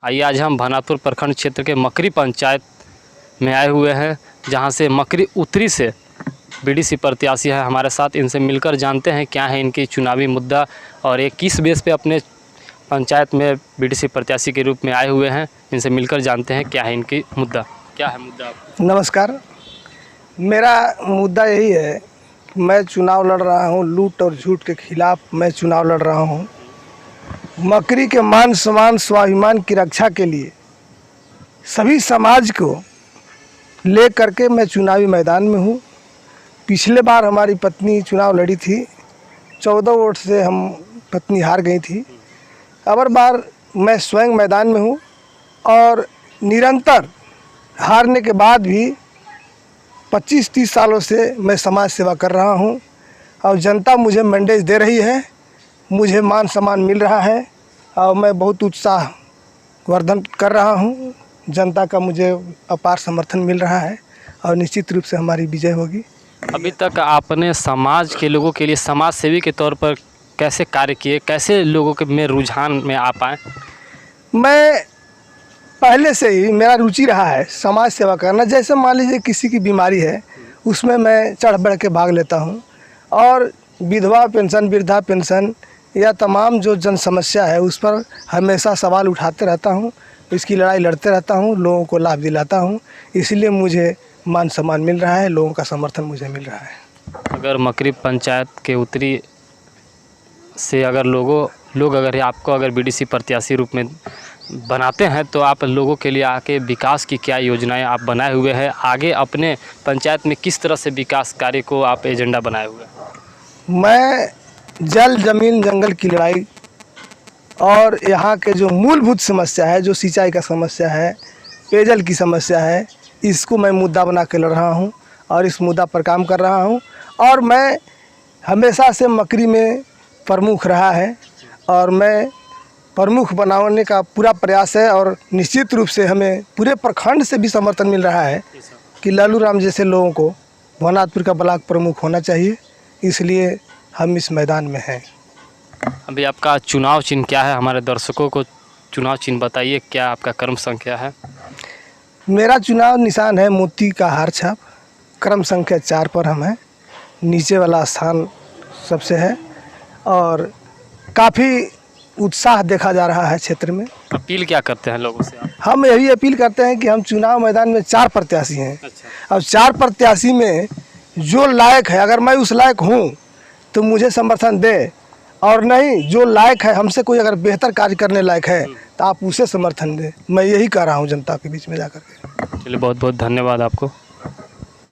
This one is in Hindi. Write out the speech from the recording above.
आइए आज हम भानापुर प्रखंड क्षेत्र के मकरी पंचायत में आए हुए हैं, जहां से मकरी उत्तरी से बीडीसी प्रत्याशी है हमारे साथ। इनसे मिलकर जानते हैं क्या है इनकी चुनावी मुद्दा और ये किस बेस पे अपने पंचायत में बीडीसी प्रत्याशी के रूप में आए हुए हैं। इनसे मिलकर जानते हैं क्या है इनकी मुद्दा। क्या है मुद्दा? नमस्कार, मेरा मुद्दा यही है कि मैं चुनाव लड़ रहा हूँ। लूट और झूठ के खिलाफ मैं चुनाव लड़ रहा हूँ। मकरी के मान सम्मान स्वाभिमान की रक्षा के लिए सभी समाज को ले करके मैं चुनावी मैदान में हूँ। पिछले बार हमारी पत्नी चुनाव लड़ी थी, 14 वोट से हम पत्नी हार गई थी। अब बार मैं स्वयं मैदान में हूँ और निरंतर हारने के बाद भी 25-30 सालों से मैं समाज सेवा कर रहा हूँ और जनता मुझे मैंडेज दे रही है, मुझे मान सम्मान मिल रहा है और मैं बहुत उत्साह वर्धन कर रहा हूँ। जनता का मुझे अपार समर्थन मिल रहा है और निश्चित रूप से हमारी विजय होगी। अभी तक आपने समाज के लोगों के लिए समाज सेवी के तौर पर कैसे कार्य किए, कैसे लोगों के में रुझान में आ पाए? मैं पहले से ही मेरा रुचि रहा है समाज सेवा करना। जैसे मान लीजिए किसी की बीमारी है, उसमें मैं चढ़ बढ़ के भाग लेता हूँ और विधवा पेंशन, वृद्धा पेंशन या तमाम जो जन समस्या है उस पर हमेशा सवाल उठाते रहता हूँ, इसकी लड़ाई लड़ते रहता हूँ, लोगों को लाभ दिलाता हूँ। इसलिए मुझे मान सम्मान मिल रहा है, लोगों का समर्थन मुझे मिल रहा है। अगर मकरी पंचायत के उत्तरी से अगर लोग अगर आपको अगर बीडीसी प्रत्याशी रूप में बनाते हैं तो आप लोगों के लिए आके विकास की क्या योजनाएं आप बनाए हुए हैं? आगे अपने पंचायत में किस तरह से विकास कार्य को आप एजेंडा बनाए हुए हैं? मैं जल जमीन जंगल की लड़ाई और यहाँ के जो मूलभूत समस्या है, जो सिंचाई का समस्या है, पेयजल की समस्या है, इसको मैं मुद्दा बना के लड़ रहा हूँ और इस मुद्दा पर काम कर रहा हूँ। और मैं हमेशा से मकरी में प्रमुख रहा है और मैं प्रमुख बनाने का पूरा प्रयास है और निश्चित रूप से हमें पूरे प्रखंड से भी समर्थन मिल रहा है कि लालू राम जैसे लोगों को भानापुर का ब्लॉक प्रमुख होना चाहिए। इसलिए हम इस मैदान में हैं। अभी आपका चुनाव चिन्ह क्या है? हमारे दर्शकों को चुनाव चिन्ह बताइए, क्या आपका क्रम संख्या है? मेरा चुनाव निशान है मोती का हार छाप। क्रम संख्या 4 पर हम हैं, नीचे वाला स्थान सबसे है और काफ़ी उत्साह देखा जा रहा है क्षेत्र में। अपील क्या करते हैं लोगों से आप? हम यही अपील करते हैं कि हम चुनाव मैदान में 4 प्रत्याशी हैं। अच्छा। अब 4 प्रत्याशी में जो लायक है, अगर मैं उस लायक हूँ तो मुझे समर्थन दे, और नहीं जो लायक है, हमसे कोई अगर बेहतर कार्य करने लायक है तो आप उसे समर्थन दें। मैं यही कह रहा हूँ जनता के बीच में जाकर के। चलिए, बहुत बहुत धन्यवाद आपको।